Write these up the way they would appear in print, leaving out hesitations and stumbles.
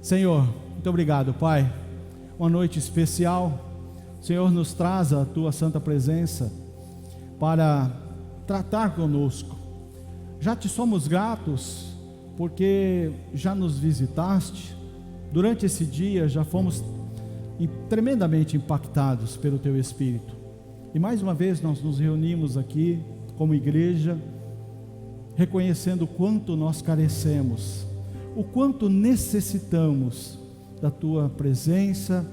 Senhor, muito obrigado, Pai. Uma noite especial. O Senhor nos traz a Tua santa presença para tratar conosco. Já te somos gratos porque já nos visitaste. Durante esse dia já fomos tremendamente impactados pelo Teu Espírito. E mais uma vez nós nos reunimos aqui como igreja, reconhecendo o quanto nós carecemos, o quanto necessitamos da Tua presença,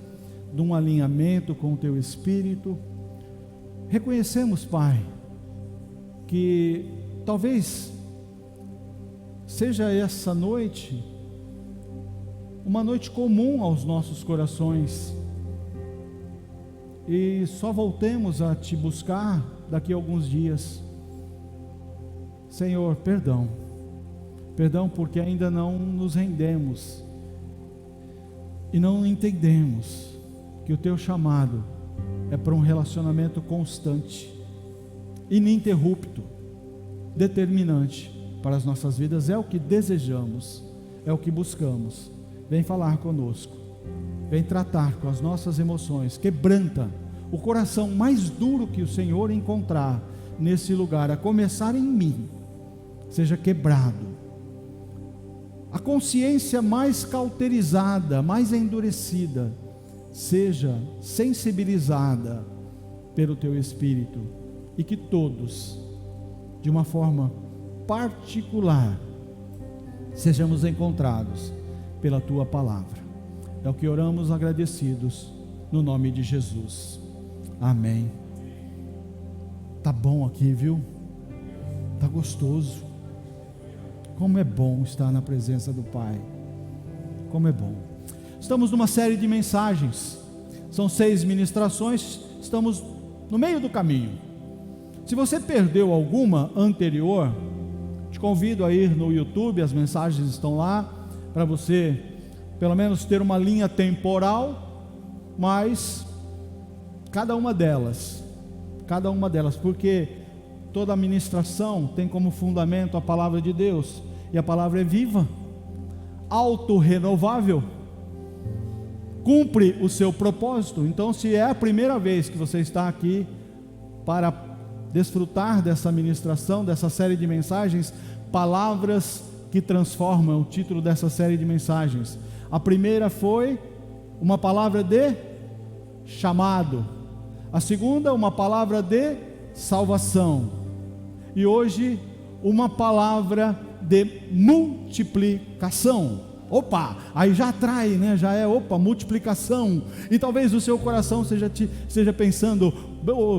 de um alinhamento com o Teu Espírito. Reconhecemos, Pai, que talvez seja essa noite uma noite comum aos nossos corações, e só voltemos a Te buscar daqui a alguns dias. Senhor, perdão porque ainda não nos rendemos e não entendemos que o Teu chamado é para um relacionamento constante, ininterrupto, determinante para as nossas vidas. É o que desejamos, é o que buscamos. Vem falar conosco, vem tratar com as nossas emoções, quebranta o coração mais duro que o Senhor encontrar nesse lugar, a começar em mim, seja quebrado. A consciência mais cauterizada, mais endurecida, seja sensibilizada pelo Teu Espírito, e que todos, de uma forma particular, sejamos encontrados pela Tua palavra. É o que oramos agradecidos, no nome de Jesus, amém. Tá bom aqui, viu? Tá gostoso. Como é bom estar na presença do Pai, como é bom. Estamos numa série de mensagens, são 6 ministrações, estamos no meio do caminho. Se você perdeu alguma anterior, te convido a ir no YouTube, as mensagens estão lá, para você pelo menos ter uma linha temporal, mas cada uma delas, porque toda a ministração tem como fundamento a palavra de Deus, e a palavra é viva, autorrenovável, cumpre o seu propósito. Então, se é a primeira vez que você está aqui para desfrutar dessa ministração, dessa série de mensagens, palavras que transformam, o título dessa série de mensagens. A primeira foi uma palavra de chamado, a segunda uma palavra de salvação, e hoje uma palavra de multiplicação. Opa, aí já atrai, né? Já é, multiplicação. E talvez o seu coração esteja pensando,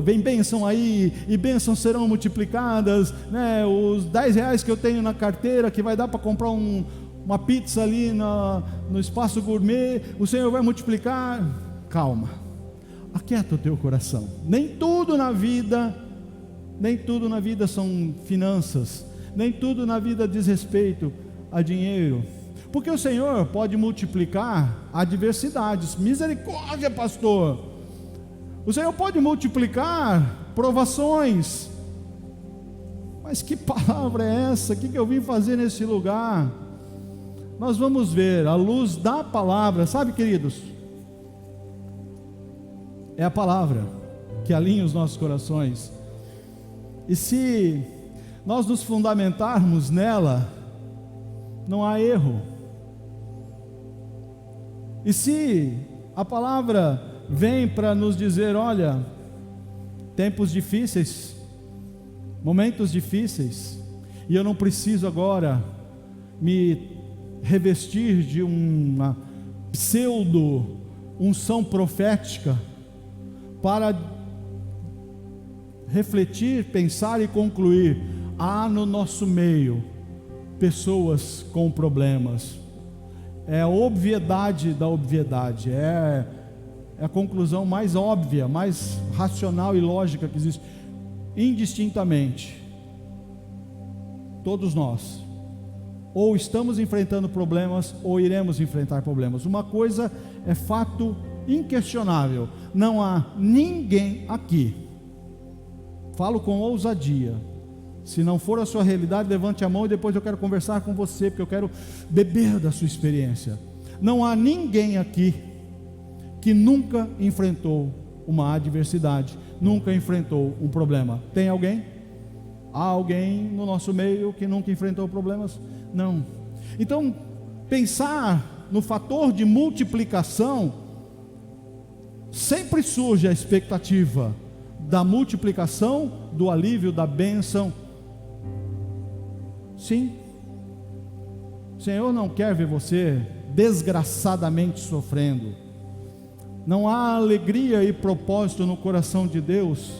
vem bênção aí, e bênçãos serão multiplicadas, né? Os 10 reais que eu tenho na carteira, que vai dar para comprar uma pizza ali no espaço gourmet, o Senhor vai multiplicar. Calma, aquieta o teu coração. Nem tudo na vida são finanças, nem tudo na vida diz respeito a dinheiro, porque o Senhor pode multiplicar adversidades. Misericórdia, pastor. O Senhor pode multiplicar provações. Mas que palavra é essa? O que eu vim fazer nesse lugar? Nós vamos ver à luz da palavra. Sabe, queridos, é a palavra que alinha os nossos corações. E se nós nos fundamentarmos nela, não há erro. E se a palavra vem para nos dizer, olha, tempos difíceis, momentos difíceis, e eu não preciso agora me revestir de uma pseudo unção profética para refletir, pensar e concluir. Há no nosso meio pessoas com problemas. É a obviedade da obviedade, é a conclusão mais óbvia, mais racional e lógica que existe. Indistintamente, todos nós ou estamos enfrentando problemas, ou iremos enfrentar problemas. Uma coisa é fato inquestionável: não há ninguém aqui, falo com ousadia, se não for a sua realidade, levante a mão e depois eu quero conversar com você, porque eu quero beber da sua experiência. não há ninguém aqui que nunca enfrentou uma adversidade, nunca enfrentou um problema. Tem alguém? Há alguém no nosso meio que nunca enfrentou problemas? Não. Então, pensar no fator de multiplicação, sempre surge a expectativa da multiplicação, do alívio, da bênção. Sim. O Senhor não quer ver você desgraçadamente sofrendo. Não há alegria e propósito no coração de Deus,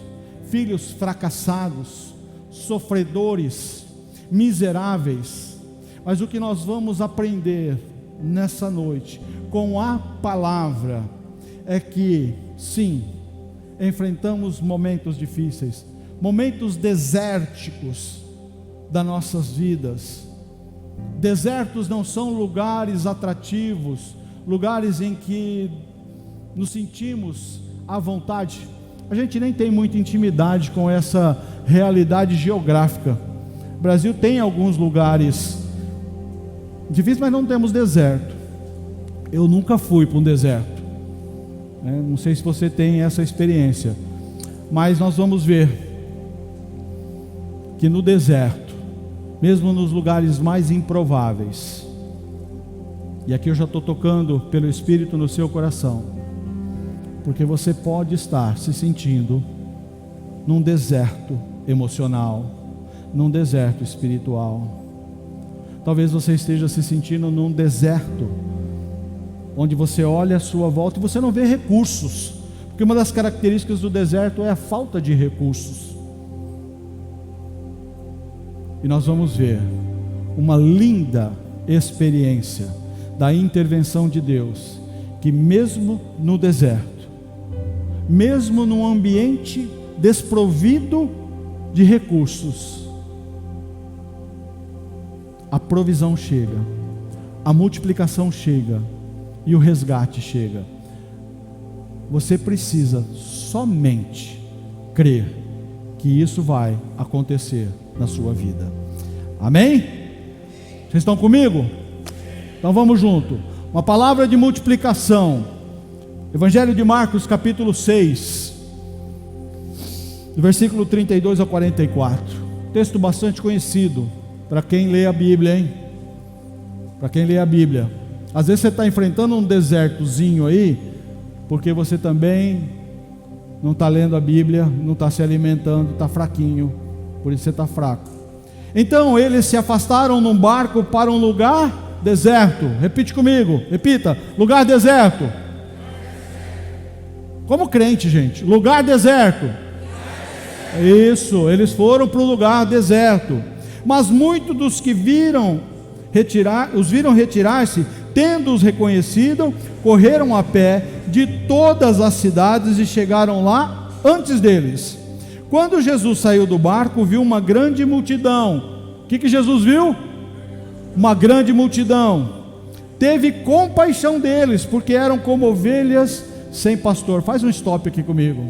filhos fracassados, sofredores, miseráveis. Mas o que nós vamos aprender nessa noite, com a palavra, é que, sim, enfrentamos momentos difíceis, momentos desérticos das nossas vidas. Desertos não são lugares atrativos, lugares em que nos sentimos à vontade. A gente nem tem muita intimidade com essa realidade geográfica. O Brasil tem alguns lugares difíceis, mas não temos deserto. Eu nunca fui para um deserto, não sei se você tem essa experiência, mas nós vamos ver que no deserto, mesmo nos lugares mais improváveis, e aqui eu já estou tocando pelo Espírito no seu coração, porque você pode estar se sentindo num deserto emocional, num deserto espiritual. Talvez você esteja se sentindo num deserto, onde você olha à sua volta e você não vê recursos, porque uma das características do deserto é a falta de recursos. E nós vamos ver uma linda experiência da intervenção de Deus, que mesmo no deserto, mesmo num ambiente desprovido de recursos, a provisão chega, a multiplicação chega e o resgate chega. Você precisa somente crer que isso vai acontecer na sua vida. Amém? Vocês estão comigo? Então vamos junto. Uma palavra de multiplicação. Evangelho de Marcos, capítulo 6, do versículo 32 a 44. Texto bastante conhecido para quem lê a Bíblia, hein? Para quem lê a Bíblia. Às vezes você está enfrentando um desertozinho aí, porque você também não está lendo a Bíblia, não está se alimentando, está fraquinho, por isso você está fraco. Então eles se afastaram num barco para um lugar deserto. Repite comigo, repita: lugar deserto. Como crente, gente, lugar deserto. Isso, eles foram para o lugar deserto. Mas muitos dos que os viram retirar-se, tendo-os reconhecido, correram a pé de todas as cidades e chegaram lá antes deles. Quando Jesus saiu do barco, viu uma grande multidão. O que Jesus viu? Uma grande multidão. Teve compaixão deles, porque eram como ovelhas sem pastor. Faz um stop aqui comigo.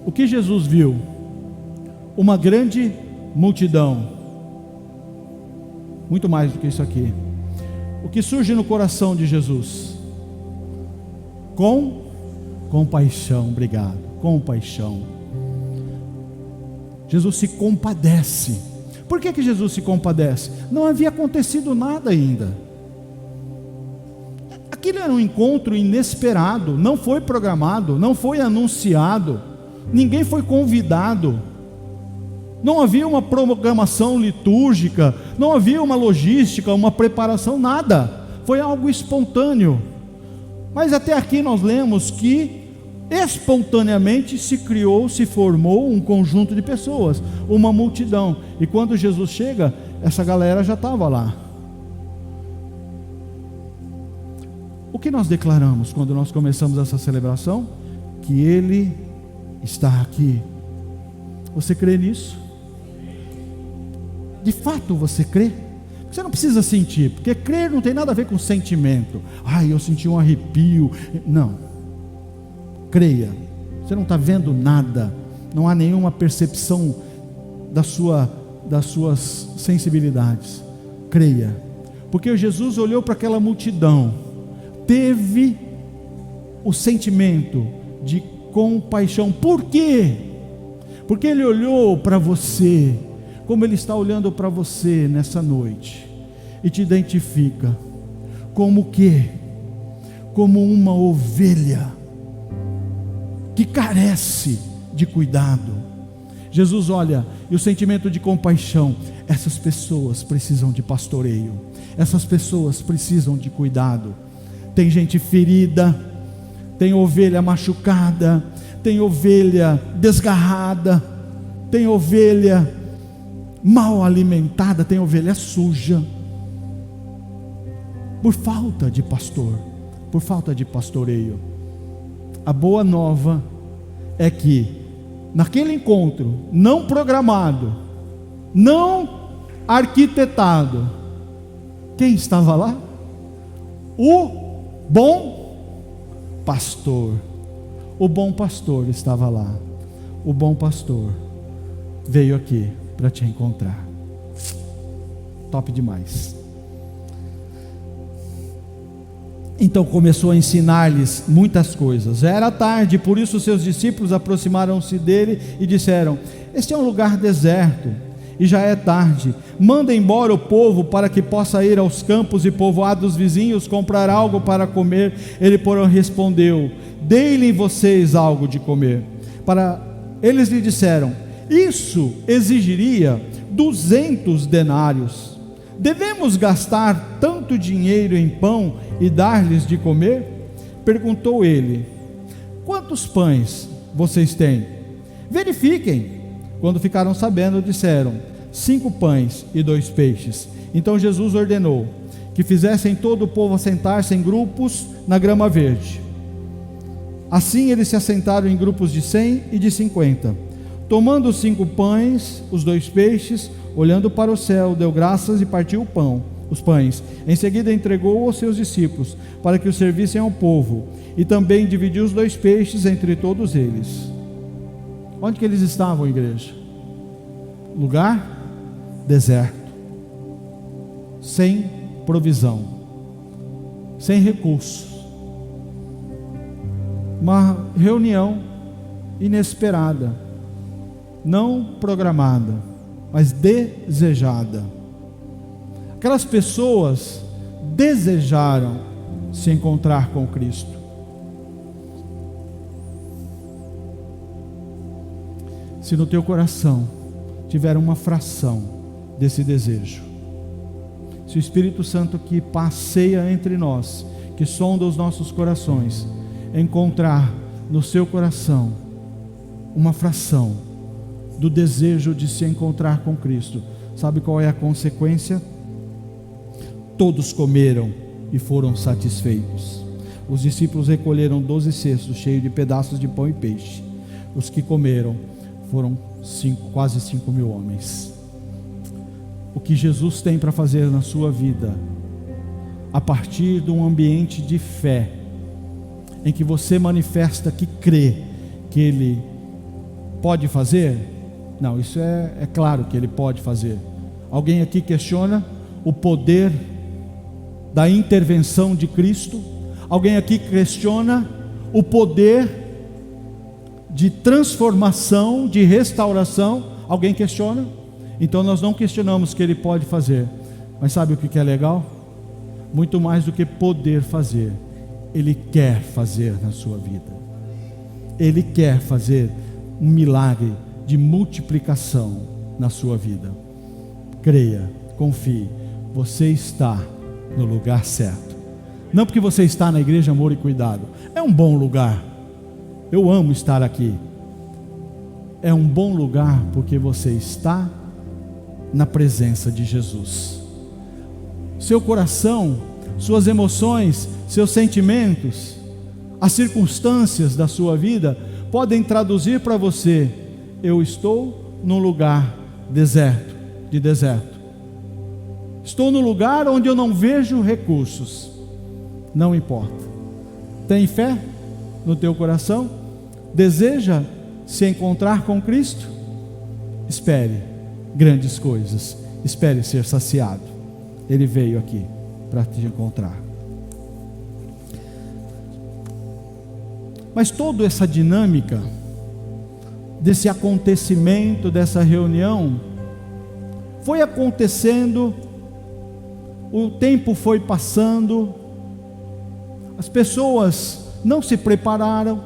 O que Jesus viu? Uma grande multidão. Muito mais do que isso aqui. O que surge no coração de Jesus? Compaixão. Obrigado. Compaixão. Jesus se compadece. Por que Jesus se compadece? Não havia acontecido nada ainda. Aquilo era um encontro inesperado, não foi programado, não foi anunciado, ninguém foi convidado, não havia uma programação litúrgica, não havia uma logística, uma preparação, nada, foi algo espontâneo. Mas até aqui nós lemos que espontaneamente se criou, se formou um conjunto de pessoas, uma multidão, e quando Jesus chega, essa galera já estava lá. O que nós declaramos quando nós começamos essa celebração? Que Ele está aqui. Você crê nisso? De fato você crê? Você não precisa sentir, porque crer não tem nada a ver com sentimento. Eu senti um arrepio. Não. Creia. Você não está vendo nada, não há nenhuma percepção das suas sensibilidades. Creia, Porque Jesus olhou para aquela multidão, teve o sentimento de compaixão. Por quê? Porque Ele olhou para você, como Ele está olhando para você nessa noite, e te identifica como o quê? Como uma ovelha que carece de cuidado. Jesus olha, e o sentimento de compaixão, essas pessoas precisam de pastoreio, essas pessoas precisam de cuidado. Tem gente ferida, tem ovelha machucada, tem ovelha desgarrada, tem ovelha mal alimentada, tem ovelha suja, por falta de pastor, por falta de pastoreio. A boa nova é que naquele encontro não programado, não arquitetado, quem estava lá? O bom pastor. O bom pastor estava lá. O bom pastor veio aqui para te encontrar. Top demais. Então começou a ensinar-lhes muitas coisas. Já era tarde, por isso seus discípulos aproximaram-se dele e disseram: este é um lugar deserto e já é tarde. Manda embora o povo para que possa ir aos campos e povoados vizinhos comprar algo para comer. Ele, porém, respondeu: dei-lhe vocês algo de comer. Eles lhe disseram: isso exigiria 200 denários. Devemos gastar tanto dinheiro em pão e dar-lhes de comer? Perguntou ele: quantos pães vocês têm? Verifiquem. Quando ficaram sabendo, disseram: 5 pães e 2 peixes. Então Jesus ordenou que fizessem todo o povo assentar-se em grupos na grama verde. Assim eles se assentaram em grupos de 100 e de 50. Tomando os 5 pães, os 2 peixes, olhando para o céu, deu graças e partiu os pães. Em seguida entregou aos seus discípulos, para que os servissem ao povo, e também dividiu os 2 peixes entre todos eles. Onde que eles estavam, igreja? Lugar deserto, sem provisão, sem recursos. Uma reunião inesperada, não programada, mas desejada. Aquelas pessoas desejaram se encontrar com Cristo. Se no teu coração tiver uma fração desse desejo, se o Espírito Santo que passeia entre nós, que sonda os nossos corações, encontrar no seu coração uma fração do desejo de se encontrar com Cristo, sabe qual é a consequência? Todos comeram e foram satisfeitos. Os discípulos recolheram 12 cestos cheios de pedaços de pão e peixe. Os que comeram foram quase 5.000 homens. O que Jesus tem para fazer na sua vida, a partir de um ambiente de fé, em que você manifesta que crê que Ele pode fazer? Não, isso é claro que Ele pode fazer. Alguém aqui questiona o poder da intervenção de Cristo? Alguém aqui questiona o poder de transformação, de restauração? Alguém questiona? Então nós não questionamos que Ele pode fazer, mas sabe o que é legal? Muito mais do que poder fazer, Ele quer fazer na sua vida. Ele quer fazer um milagre de multiplicação na sua vida. Creia, confie, você está no lugar certo. Não porque você está na igreja Amor e Cuidado, é um bom lugar, eu amo estar aqui. É um bom lugar porque você está na presença de Jesus. Seu coração, suas emoções, seus sentimentos, as circunstâncias da sua vida podem traduzir para você: eu estou num lugar deserto, de deserto. Estou num lugar onde eu não vejo recursos. Não importa. Tem fé no teu coração? Deseja se encontrar com Cristo? Espere grandes coisas. Espere ser saciado. Ele veio aqui para te encontrar. Mas toda essa dinâmica desse acontecimento, dessa reunião, foi acontecendo, o tempo foi passando, as pessoas não se prepararam,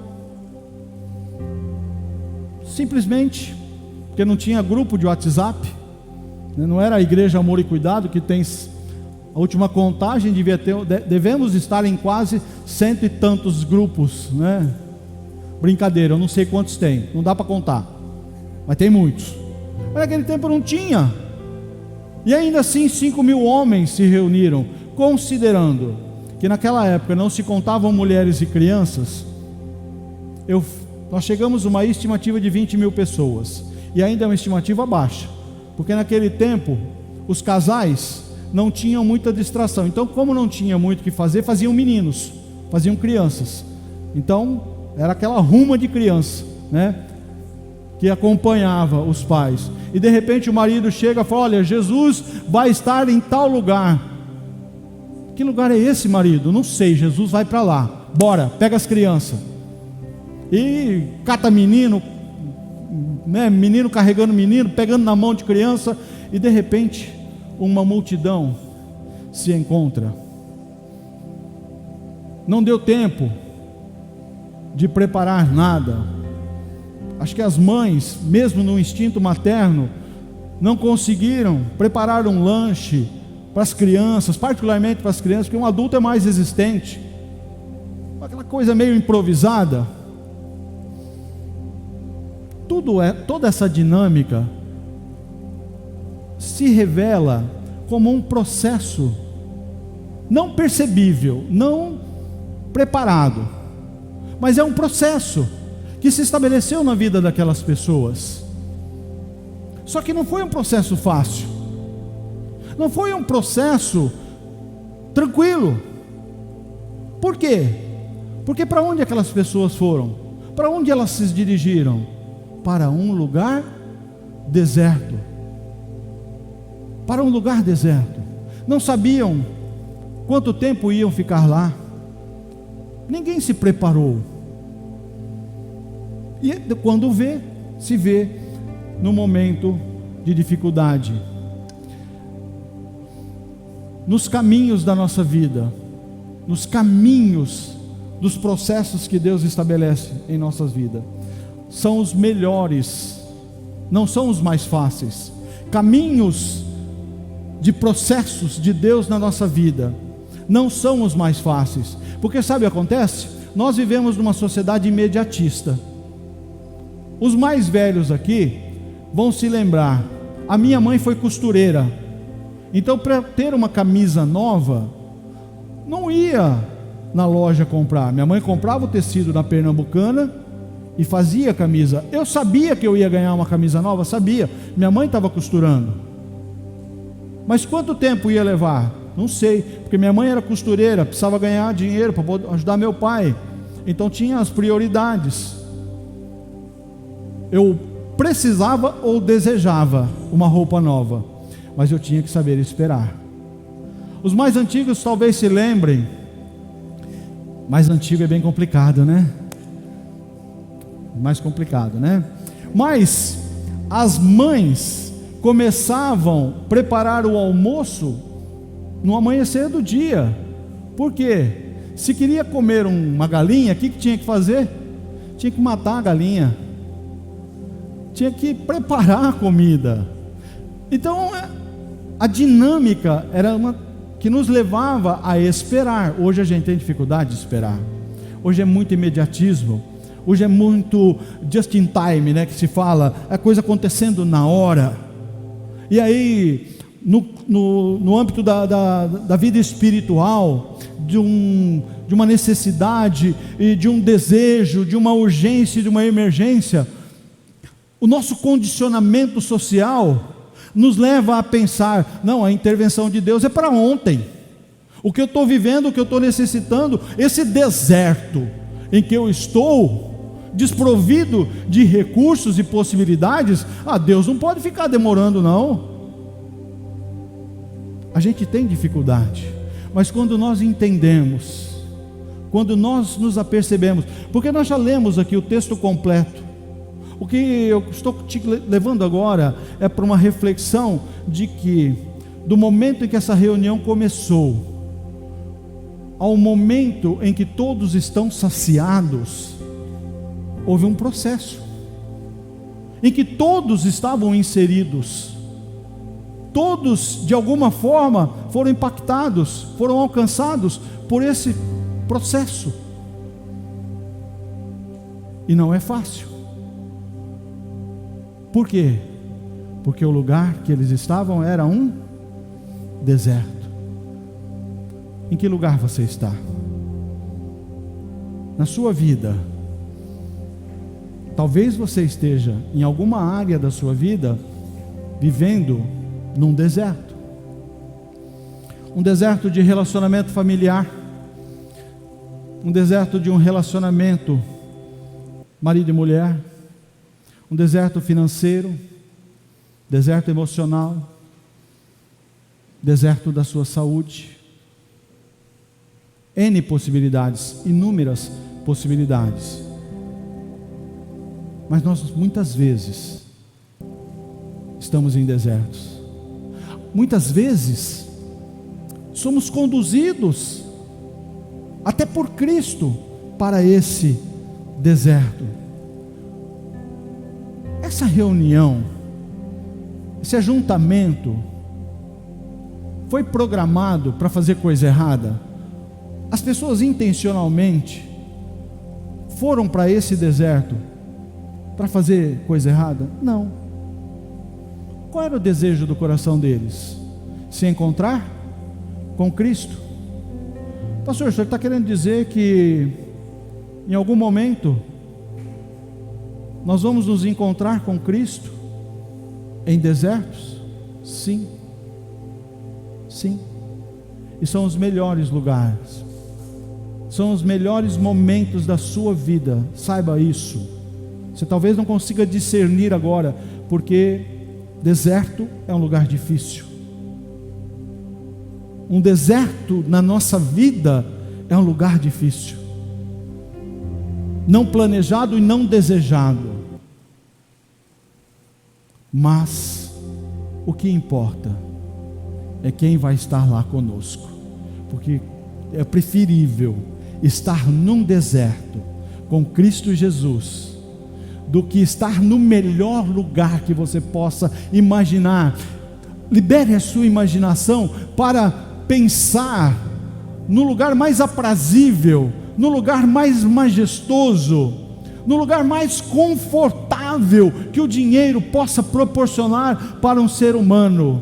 simplesmente porque não tinha grupo de WhatsApp, não era a Igreja Amor e Cuidado, que tem a última contagem, devemos estar em quase 100 e tantos grupos, né? Brincadeira, eu não sei quantos tem, não dá para contar, mas tem muitos. Mas naquele tempo não tinha, e ainda assim 5.000 homens se reuniram, considerando que naquela época não se contavam mulheres e crianças. Nós chegamos a uma estimativa de 20.000 pessoas, e ainda é uma estimativa baixa, porque naquele tempo os casais não tinham muita distração. Então, como não tinha muito o que fazer, faziam meninos, faziam crianças. Então era aquela ruma de criança, né, que acompanhava os pais. E de repente o marido chega e fala: olha, Jesus vai estar em tal lugar. Que lugar é esse, marido? Não sei, Jesus vai para lá. Bora, pega as crianças. E cata menino, né, menino carregando menino, pegando na mão de criança. E de repente uma multidão se encontra. Não deu tempo de preparar nada. Acho que as mães, mesmo no instinto materno, não conseguiram preparar um lanche para as crianças, particularmente para as crianças, porque um adulto é mais resistente. Aquela coisa meio improvisada. Toda essa dinâmica se revela como um processo não percebível, não preparado, mas é um processo que se estabeleceu na vida daquelas pessoas. Só que não foi um processo fácil, não foi um processo tranquilo. Por quê? Porque para onde aquelas pessoas foram? Para onde elas se dirigiram? Para um lugar deserto. Para um lugar deserto. Não sabiam quanto tempo iam ficar lá. Ninguém se preparou. E quando se vê no momento de dificuldade, nos caminhos da nossa vida, nos caminhos dos processos que Deus estabelece em nossas vidas, são os melhores, não são os mais fáceis. Caminhos de processos de Deus na nossa vida não são os mais fáceis, porque sabe o que acontece? Nós vivemos numa sociedade imediatista. Os mais velhos aqui vão se lembrar, a minha mãe foi costureira, então para ter uma camisa nova, não ia na loja comprar, minha mãe comprava o tecido na Pernambucana e fazia a camisa. Eu sabia que eu ia ganhar uma camisa nova, sabia, minha mãe estava costurando, mas quanto tempo ia levar? Não sei, porque minha mãe era costureira, precisava ganhar dinheiro para poder ajudar meu pai, então tinha as prioridades. Eu precisava ou desejava uma roupa nova, mas eu tinha que saber esperar. Os mais antigos talvez se lembrem, mais antigo é bem complicado, né? Mais complicado, né? Mas as mães começavam a preparar o almoço no amanhecer do dia. Por quê? Se queria comer uma galinha, o que tinha que fazer? Tinha que matar a galinha, tinha que preparar a comida. Então a dinâmica era uma que nos levava a esperar. Hoje a gente tem dificuldade de esperar. Hoje é muito imediatismo. Hoje é muito just in time, né, que se fala, a coisa acontecendo na hora. E aí no âmbito da vida espiritual, de uma necessidade e de um desejo, de uma urgência, de uma emergência, o nosso condicionamento social nos leva a pensar, não, a intervenção de Deus é para ontem. O que eu estou vivendo, o que eu estou necessitando, esse deserto em que eu estou, desprovido de recursos e possibilidades, Deus não pode ficar demorando não. A gente tem dificuldade, Mas quando nós entendemos, quando nós nos apercebemos, porque nós já lemos aqui o texto completo, o que eu estou te levando agora é para uma reflexão de que, do momento em que essa reunião começou, ao momento em que todos estão saciados, houve um processo, em que todos estavam inseridos, todos de alguma forma foram impactados, foram alcançados por esse processo, e não é fácil. Por quê? Porque o lugar que eles estavam era um deserto. Em que lugar você está? Na sua vida, talvez você esteja em alguma área da sua vida vivendo num deserto. Um deserto de relacionamento familiar, um deserto de um relacionamento marido e mulher, um deserto financeiro, deserto emocional, deserto da sua saúde. N possibilidades, inúmeras possibilidades. Mas nós muitas vezes estamos em desertos. Muitas vezes somos conduzidos até por Cristo para esse deserto. Essa reunião, esse ajuntamento foi programado para fazer coisa errada? As pessoas intencionalmente foram para esse deserto para fazer coisa errada? Não. Qual era o desejo do coração deles? Se encontrar com Cristo. Pastor, o senhor está querendo dizer que em algum momento nós vamos nos encontrar com Cristo em desertos? Sim. Sim. E são os melhores lugares, são os melhores momentos da sua vida. Saiba isso. Você talvez não consiga discernir agora, porque deserto é um lugar difícil. Um deserto na nossa vida é um lugar difícil, não planejado e não desejado. Mas o que importa é quem vai estar lá conosco, porque é preferível estar num deserto com Cristo Jesus do que estar no melhor lugar que você possa imaginar. Libere a sua imaginação para pensar no lugar mais aprazível, no lugar mais majestoso, no lugar mais confortável que o dinheiro possa proporcionar para um ser humano.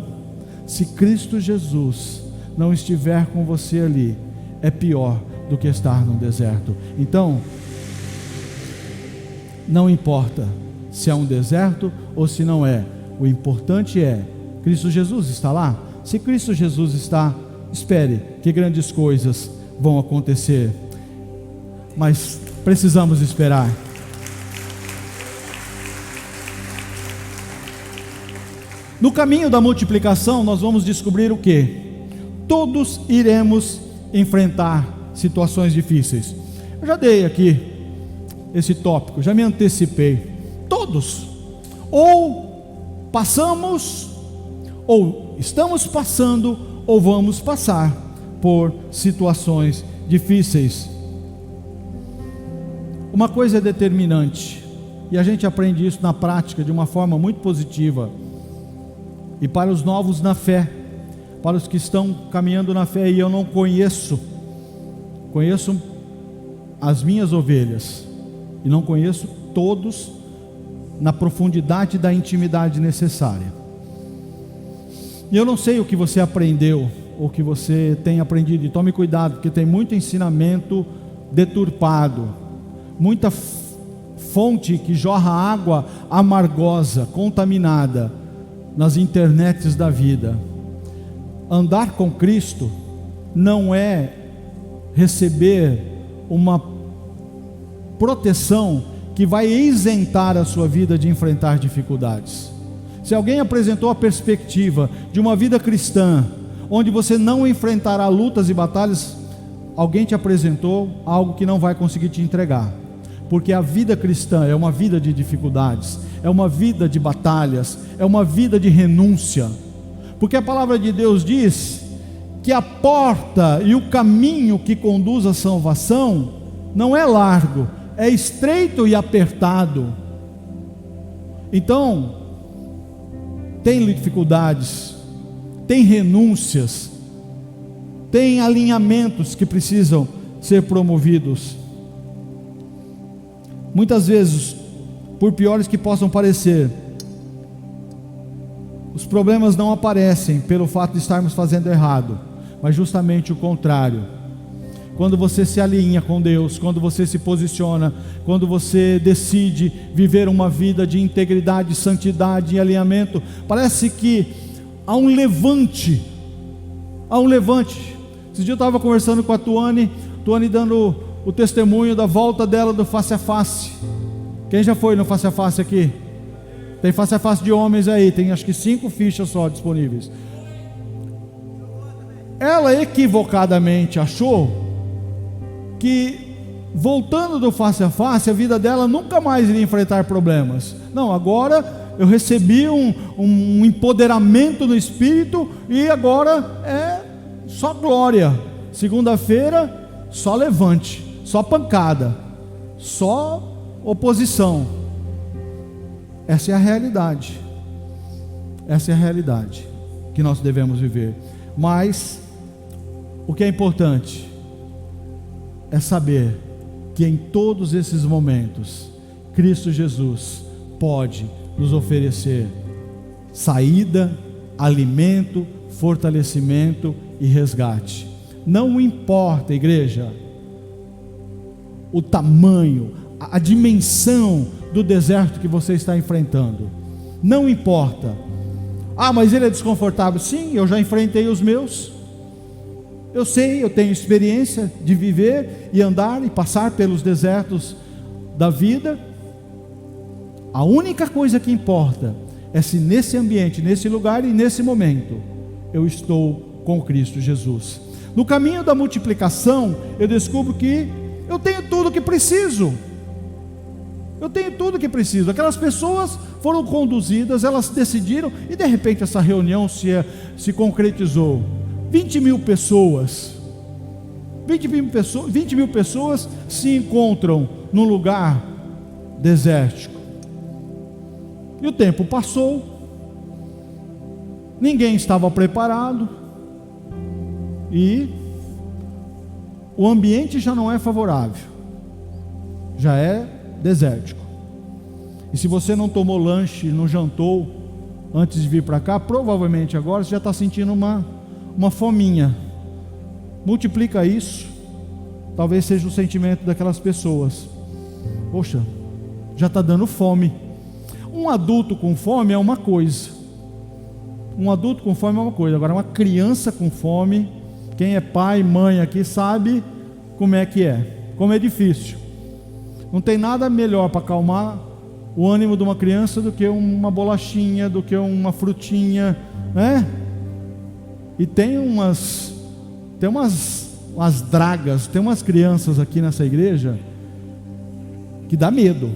Se Cristo Jesus não estiver com você ali, é pior do que estar no deserto. Então, não importa se é um deserto ou se não é, o importante é, Cristo Jesus está lá? Se Cristo Jesus está, espere, que grandes coisas vão acontecer. Mas precisamos esperar. No caminho da multiplicação, nós vamos descobrir o quê? Todos iremos enfrentar situações difíceis. Eu já dei aqui esse tópico, já me antecipei. Todos, ou passamos, ou estamos passando, ou vamos passar por situações difíceis. Uma coisa é determinante, e a gente aprende isso na prática de uma forma muito positiva. E para os novos na fé, para os que estão caminhando na fé, e eu não conheço as minhas ovelhas, e não conheço todos na profundidade da intimidade necessária. E eu não sei o que você aprendeu, ou que você tem aprendido, e tome cuidado, porque tem muito ensinamento deturpado, muita fonte que jorra água amargosa, contaminada, nas internets da vida. Andar com Cristo não é receber uma proteção que vai isentar a sua vida de enfrentar dificuldades. Se alguém apresentou a perspectiva de uma vida cristã onde você não enfrentará lutas e batalhas, alguém te apresentou algo que não vai conseguir te entregar. Porque a vida cristã é uma vida de dificuldades, é uma vida de batalhas, é uma vida de renúncia. Porque a palavra de Deus diz que a porta e o caminho que conduz à salvação não é largo, é estreito e apertado. Então, tem dificuldades, tem renúncias, tem alinhamentos que precisam ser promovidos. Muitas vezes, por piores que possam parecer, os problemas não aparecem pelo fato de estarmos fazendo errado, mas justamente o contrário. Quando você se alinha com Deus, quando você se posiciona, quando você decide viver uma vida de integridade, santidade e alinhamento, parece que há um levante, Esse dia eu estava conversando com a Tuane dando o testemunho da volta dela do face a face. Quem já foi no face a face aqui? Tem face a face de homens aí, tem acho que 5 fichas só disponíveis. Ela equivocadamente achou que voltando do face a face, a vida dela nunca mais iria enfrentar problemas. Não, agora eu recebi um empoderamento no Espírito e agora é só glória. Segunda-feira, só levante, só pancada, só oposição. Essa é a realidade. Essa é a realidade que nós devemos viver. Mas o que é importante é saber que em todos esses momentos Cristo Jesus pode nos oferecer saída, alimento, fortalecimento e resgate. Não importa, igreja, o tamanho, a dimensão do deserto que você está enfrentando. Não importa. Ah, mas ele é desconfortável. Sim, eu já enfrentei os meus. Eu sei, eu tenho experiência de viver e andar e passar pelos desertos da vida. A única coisa que importa é se nesse ambiente, nesse lugar e nesse momento eu estou com Cristo Jesus. No caminho da multiplicação, eu descubro que eu tenho tudo o que preciso. Eu tenho tudo o que preciso. Aquelas pessoas foram conduzidas, elas decidiram, e de repente essa reunião se concretizou. 20 mil pessoas se encontram num lugar desértico. E o tempo passou, ninguém estava preparado, e o ambiente já não é favorável, já é desértico. E se você não tomou lanche, não jantou antes de vir para cá, provavelmente agora você já está sentindo uma fominha. Multiplica isso, talvez seja o sentimento daquelas pessoas. Poxa, já está dando fome. Um adulto com fome é uma coisa. Agora uma criança com fome, quem é pai, mãe aqui sabe como é que é, como é difícil. Não tem nada melhor para acalmar o ânimo de uma criança do que uma bolachinha, do que uma frutinha, né? E tem umas dragas, tem umas crianças aqui nessa igreja que dá medo.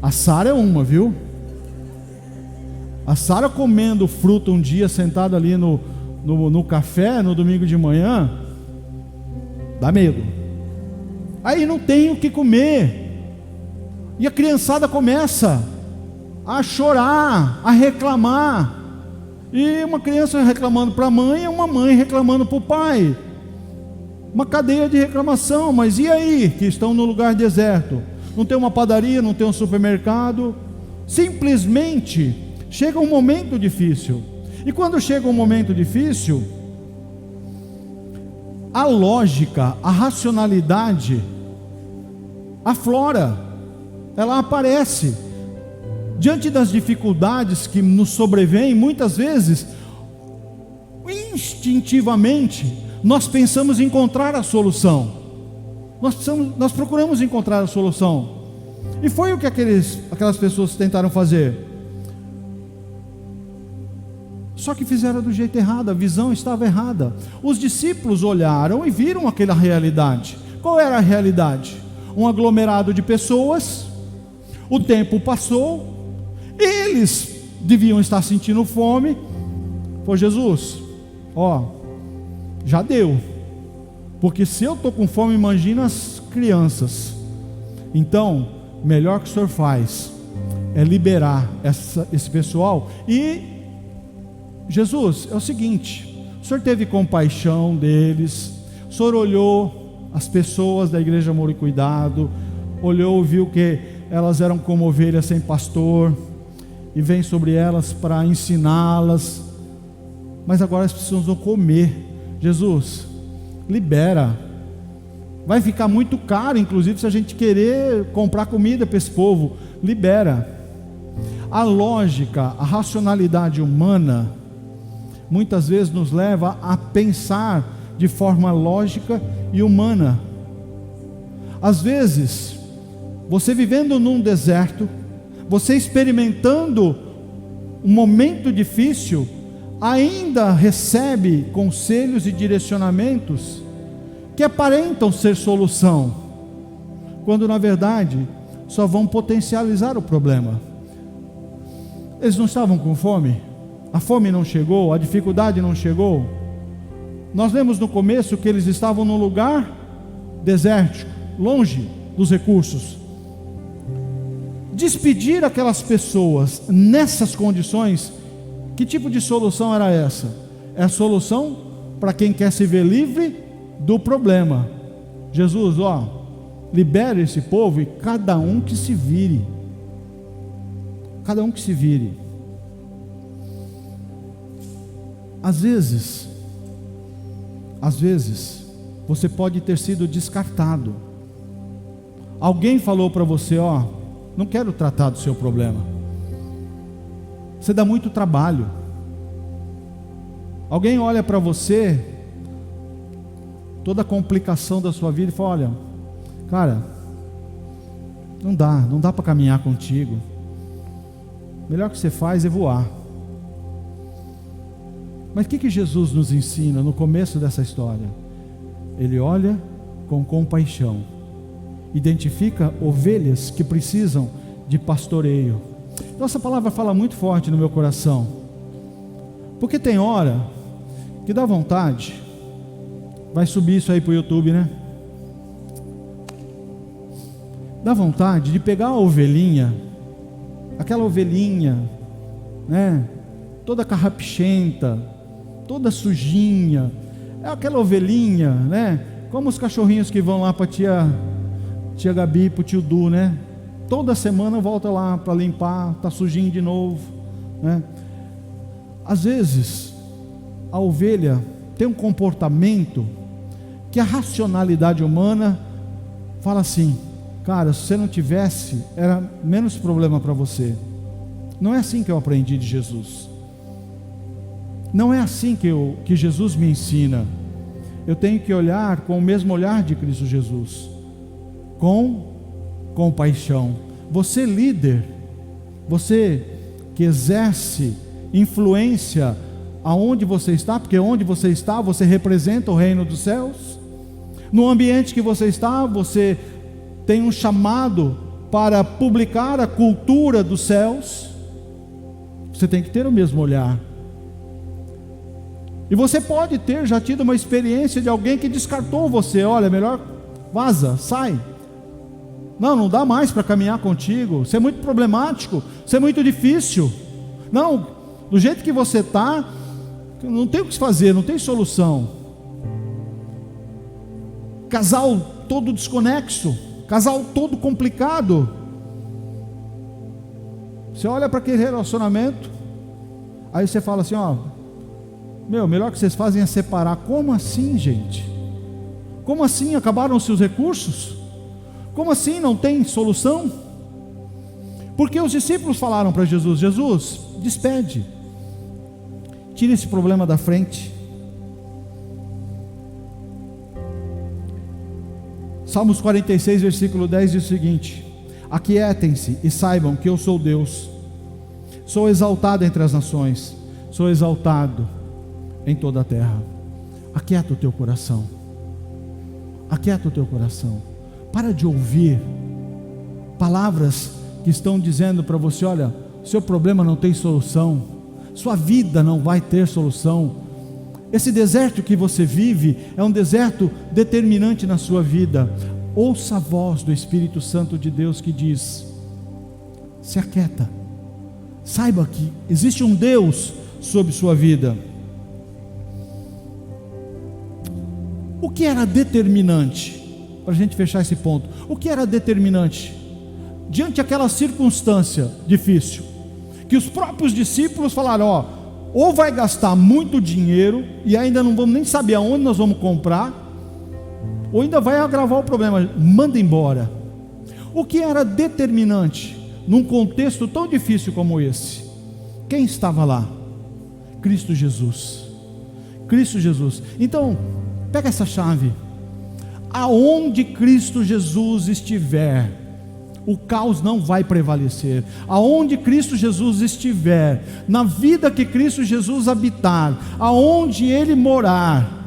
A Sara é uma, viu? A Sara comendo fruta um dia, sentada ali no café, no domingo de manhã, dá medo. Aí não tem o que comer, e a criançada começa a chorar, a reclamar, e uma criança reclamando para a mãe, uma mãe reclamando para o pai, uma cadeia de reclamação. Mas e aí, que estão no lugar deserto? Não tem uma padaria, não tem um supermercado, simplesmente chega um momento difícil. E quando chega um momento difícil, a lógica, a racionalidade aflora, ela aparece. Diante das dificuldades que nos sobrevêm, muitas vezes, instintivamente, nós pensamos em encontrar a solução. Nós procuramos encontrar a solução. E foi o que aquelas pessoas tentaram fazer. Só que fizeram do jeito errado, a visão estava errada. Os discípulos olharam e viram aquela realidade. Qual era a realidade? Um aglomerado de pessoas, o tempo passou, eles deviam estar sentindo fome. Pô, Jesus, já deu, porque se eu estou com fome, imagina as crianças. Então, melhor que o Senhor faz é liberar esse pessoal. E Jesus, é o seguinte, o Senhor teve compaixão deles, o Senhor olhou as pessoas da igreja Amor e Cuidado, olhou, viu que elas eram como ovelhas sem pastor, e vem sobre elas para ensiná-las, mas agora elas precisam comer. Jesus, libera, vai ficar muito caro, inclusive, se a gente querer comprar comida para esse povo. Libera. A lógica, a racionalidade humana muitas vezes nos leva a pensar de forma lógica e humana. Às vezes, você vivendo num deserto, você experimentando um momento difícil, ainda recebe conselhos e direcionamentos que aparentam ser solução, quando na verdade só vão potencializar o problema. Eles não estavam com fome? A fome não chegou, a dificuldade não chegou. Nós lemos no começo que eles estavam num lugar desértico, longe dos recursos. Despedir aquelas pessoas nessas condições, que tipo de solução era essa? É a solução para quem quer se ver livre do problema. Jesus, libere esse povo e cada um que se vire. Cada um que se vire. Às vezes, você pode ter sido descartado. Alguém falou para você, não quero tratar do seu problema. Você dá muito trabalho. Alguém olha para você, toda a complicação da sua vida, e fala, olha, cara, não dá para caminhar contigo. O melhor que você faz é voar. Mas o que Jesus nos ensina no começo dessa história? Ele olha com compaixão, identifica ovelhas que precisam de pastoreio. Então essa palavra fala muito forte no meu coração, porque tem hora que dá vontade, vai subir isso aí para o YouTube, né? Dá vontade de pegar a ovelhinha, aquela ovelhinha, né? Toda carrapichenta, toda sujinha, é aquela ovelhinha, né? Como os cachorrinhos que vão lá para tia Gabi, para o tio Du, né? Toda semana volta lá para limpar, está sujinho de novo, né? Às vezes a ovelha tem um comportamento que a racionalidade humana fala assim, cara, se você não tivesse, era menos problema para você. Não é assim que eu aprendi de Jesus. Não é assim que Jesus me ensina. Eu tenho que olhar com o mesmo olhar de Cristo Jesus, com compaixão. Você líder, você que exerce influência aonde você está, porque onde você está, você representa o reino dos céus. No ambiente que você está, você tem um chamado para publicar a cultura dos céus. Você tem que ter o mesmo olhar. E você pode ter já tido uma experiência de alguém que descartou você. Olha, melhor vaza, sai. Não dá mais para caminhar contigo. Você é muito problemático, você é muito difícil. Não, do jeito que você está, não tem o que fazer, não tem solução. Casal todo desconexo, casal todo complicado. Você olha para aquele relacionamento, aí você fala assim, melhor que vocês fazem é separar. Como assim, gente? Como assim? Acabaram-se os recursos? Como assim não tem solução? Porque os discípulos falaram para Jesus, Jesus, despede, tira esse problema da frente. Salmos 46, versículo 10 diz o seguinte: aquietem-se e saibam que eu sou Deus, sou exaltado entre as nações, sou exaltado em toda a terra. Aquieta o teu coração. Aquieta o teu coração. Para de ouvir palavras que estão dizendo para você: olha, seu problema não tem solução, sua vida não vai ter solução. Esse deserto que você vive é um deserto determinante na sua vida. Ouça a voz do Espírito Santo de Deus que diz: se aquieta, saiba que existe um Deus sobre sua vida. O que era determinante? Para a gente fechar esse ponto, o que era determinante diante daquela circunstância difícil, que os próprios discípulos falaram: ó, ou vai gastar muito dinheiro e ainda não vamos nem saber aonde nós vamos comprar, ou ainda vai agravar o problema, manda embora. O que era determinante num contexto tão difícil como esse? Quem estava lá? Cristo Jesus. Cristo Jesus. Então, pega essa chave. Aonde Cristo Jesus estiver, o caos não vai prevalecer. Aonde Cristo Jesus estiver, na vida que Cristo Jesus habitar, aonde Ele morar,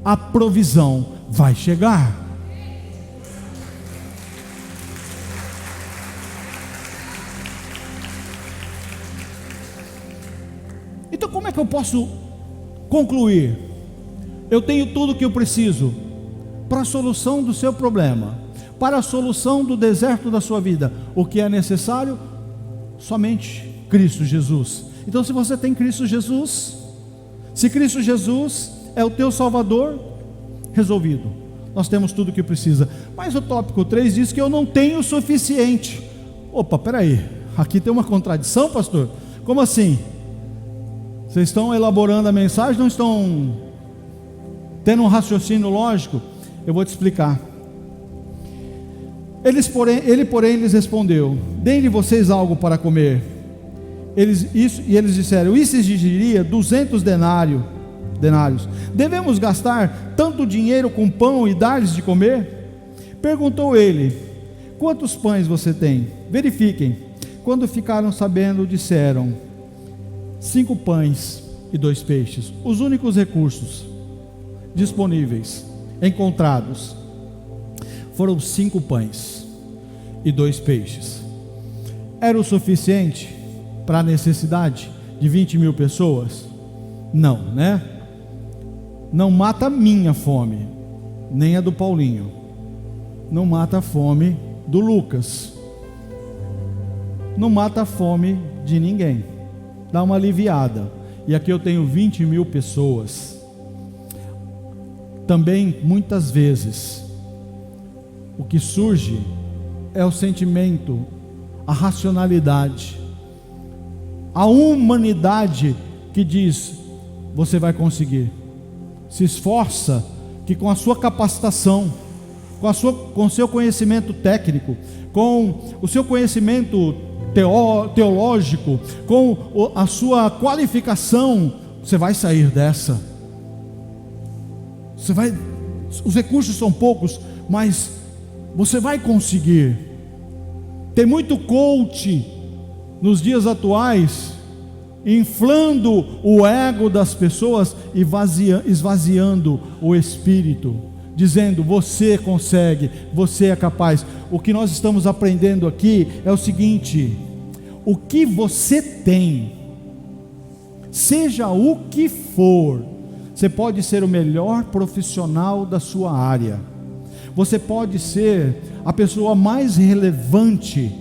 a provisão vai chegar. Então, como é que eu posso concluir? Eu tenho tudo o que eu preciso para a solução do seu problema, para a solução do deserto da sua vida. O que é necessário? Somente Cristo Jesus. Então, se você tem Cristo Jesus, se Cristo Jesus é o teu Salvador, resolvido, nós temos tudo o que precisa. Mas o tópico 3 diz que eu não tenho o suficiente. Opa, peraí, aqui tem uma contradição, pastor? Como assim? Vocês estão elaborando a mensagem, não estão tendo um raciocínio lógico? Eu vou te explicar. Ele, porém, lhes respondeu: deem-lhe vocês algo para comer. Eles disseram: isso exigiria 200 denários. Devemos gastar tanto dinheiro com pão e dar-lhes de comer? Perguntou ele: quantos pães você tem? Verifiquem. Quando ficaram sabendo, disseram: 5 pães e 2 peixes. Os únicos recursos disponíveis, encontrados, foram 5 pães e 2 peixes. Era o suficiente para a necessidade de 20.000 pessoas? Não, né? Não mata a minha fome, nem a do Paulinho, não mata a fome do Lucas, não mata a fome de ninguém. Dá uma aliviada. E aqui eu tenho 20.000 pessoas. Também, muitas vezes, o que surge é o sentimento, a racionalidade, a humanidade que diz: você vai conseguir. Se esforça, que com a sua capacitação, com o seu conhecimento técnico, com o seu conhecimento teológico, com a sua qualificação, você vai sair dessa. Os recursos são poucos, mas você vai conseguir. Tem muito coach nos dias atuais inflando o ego das pessoas e esvaziando o espírito, dizendo: você consegue, você é capaz. O que nós estamos aprendendo aqui é o seguinte: o que você tem, seja o que for, você pode ser o melhor profissional da sua área, você pode ser a pessoa mais relevante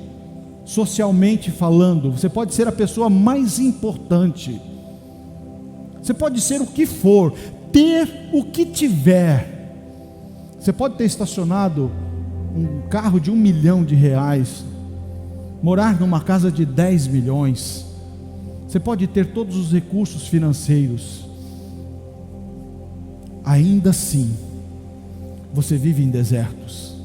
socialmente falando, você pode ser a pessoa mais importante, você pode ser o que for, ter o que tiver. Você pode ter estacionado um carro de R$1 milhão, morar numa casa de 10 milhões, você pode ter todos os recursos financeiros, ainda assim você vive em desertos,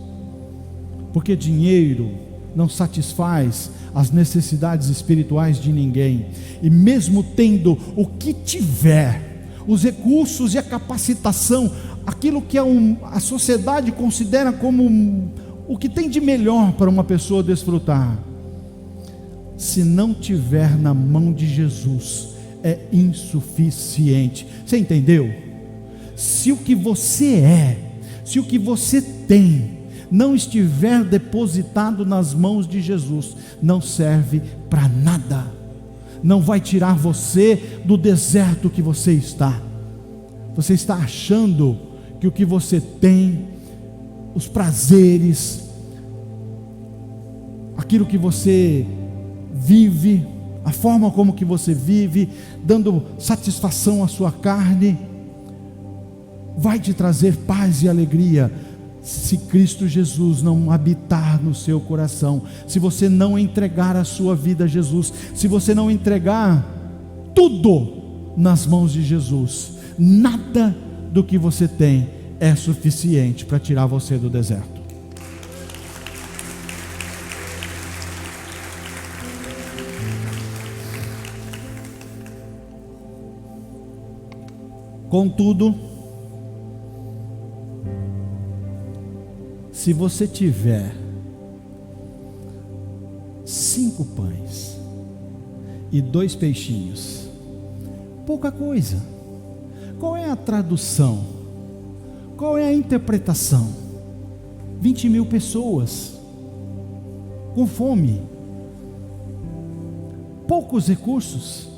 porque dinheiro não satisfaz as necessidades espirituais de ninguém. E mesmo tendo o que tiver, os recursos e a capacitação, aquilo que a sociedade considera como o que tem de melhor para uma pessoa desfrutar, se não tiver na mão de Jesus, é insuficiente. Você entendeu? Se o que você é, se o que você tem não estiver depositado nas mãos de Jesus, não serve para nada. Não vai tirar você do deserto que você está. Você está achando que o que você tem, os prazeres, aquilo que você vive, a forma como que você vive, dando satisfação à sua carne, vai te trazer paz e alegria, se Cristo Jesus não habitar no seu coração, se você não entregar a sua vida a Jesus, se você não entregar tudo nas mãos de Jesus. Nada do que você tem é suficiente para tirar você do deserto. Contudo, se você tiver 5 pães e 2 peixinhos, pouca coisa. Qual é a tradução? Qual é a interpretação? 20.000 pessoas com fome, poucos recursos.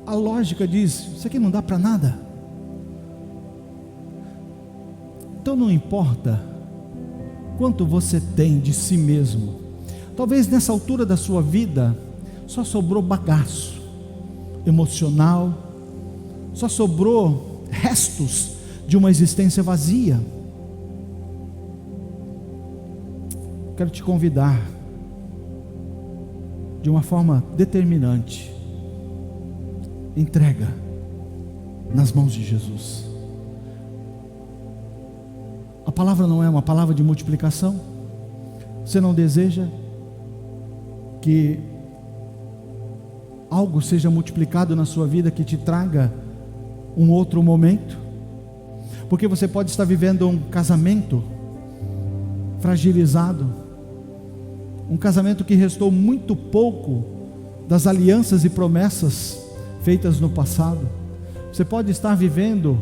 A lógica diz: isso aqui não dá para nada. Então não importa quanto você tem de si mesmo. Talvez nessa altura da sua vida só sobrou bagaço emocional, só sobrou restos de uma existência vazia. Quero te convidar de uma forma determinante. Entrega nas mãos de Jesus. A palavra não é uma palavra de multiplicação. Você não deseja que algo seja multiplicado na sua vida, que te traga um outro momento? Porque você pode estar vivendo um casamento fragilizado, um casamento que restou muito pouco das alianças e promessas feitas no passado. Você pode estar vivendo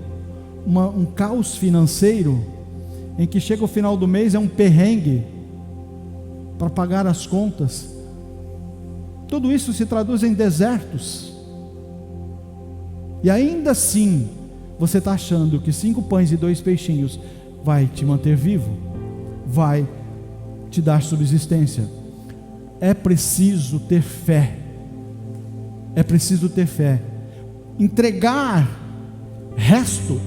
um caos financeiro, em que chega o final do mês, é um perrengue para pagar as contas. Tudo isso se traduz em desertos. E ainda assim, você está achando que 5 pães e 2 peixinhos vai te manter vivo, vai te dar subsistência. É preciso ter fé. É preciso ter fé. Entregar resto,